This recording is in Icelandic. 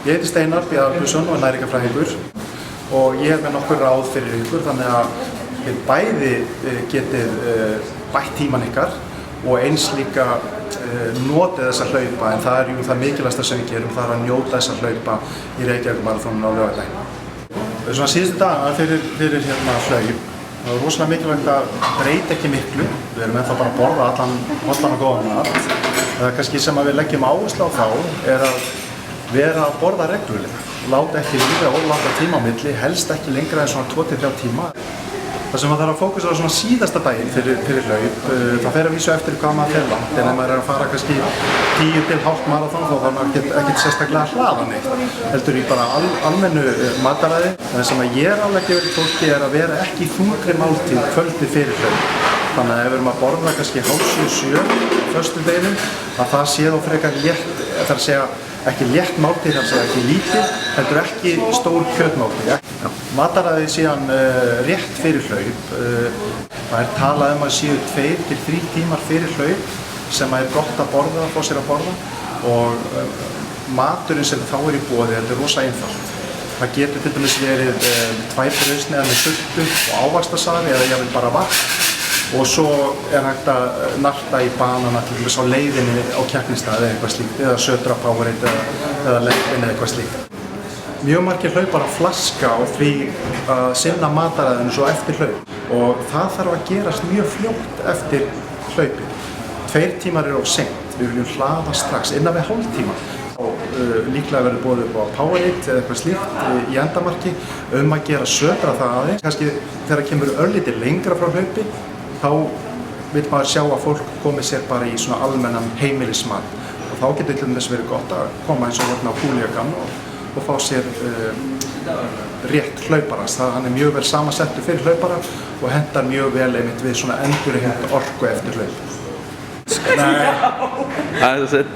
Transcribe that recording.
Ég heiti Steinar B. Arnbjörnsson og er næringarfræðingur og ég hef með nokkur ráð fyrir ykkur þannig að þið bæði getið bætt tíman ykkar og eins líka notið þess að hlaupa, en það er jú það mikilvægasta sem við gerum, það er að njóta þess að hlaupa í Reykjavíkurmaraþoninu á laugardaginn. Svona síðustu daga fyrir hlaup, það er rosalega mikilvægt að breyta ekki miklu. Við erum ennþá bara að borða allan hollan og góðan mat. Það kannski sem við leggjum áherslu á þá er að vera að borða reglulega. Láta ekki líka ólanga tíma á milli, helst ekki lengra en svona 2-3 tíma. Það sem maður þarf að fókusa á svona síðasta daginn fyrir hlaup, það fer að vísu eftir hvað maður fer langt, en ef maður er að fara kannski 10 til hálft maraþon þá þarf maður ekkert sérstaklega að hlaða neitt. Heldur í bara almennu mataræði. Það sem ég er alveg gefið fólki er að vera ekki í þungri máltíð kvöldið fyrir hlaup. Þannig að ef við erum að borða kannski 6-7 föstudeginum, að það sé þó frekar létt, það er að segja ekki létt máltíð, það er að segja ekki lítil, heldur ekki stór kjötmáltíð. Mataræði síðan rétt fyrir hlaup. Það er talað um að séu 2 til 3 tímar fyrir hlaup sem er gott að borða, að fá sér að borða, og maturinn sem þá er í boði er rosa einfalt. Það getur til dæmis verið 2 brauðsneiðar með sultu og ávaxtasafi eða jafnvel bara vatn. Og svo er hægt að narta í banana til dæmis á leiðinni á keppnisstað eða eitthvað slíkt, eða södra Powerade eða leppin eða eitthvað slíkt. Mjög margir hlaupar að flaska á því að sinna mataræðinu svo eftir hlaup, og það þarf að gerast mjög fljótt eftir hlaupið. 2 tímar eru of seint, við viljum hlaða strax innan við hálftíma. Líklega verður boðið upp á Powerade eða eitthvað slíkt í endamarki að gera södra það aðeins. Kannski þegar kemur örlítið lengra frá hlaupi, þá vil maður sjá að fólk komi sér bara í svona almennan heimilismat, og þá getur til dæmis verið gott að koma eins og hérna á Kúliakan og fá sér rétt hlauparans. Hann er mjög vel samansettur fyrir hlaupara og hentar mjög vel einmitt við svona endurheimt orku eftir hlaup. That's it.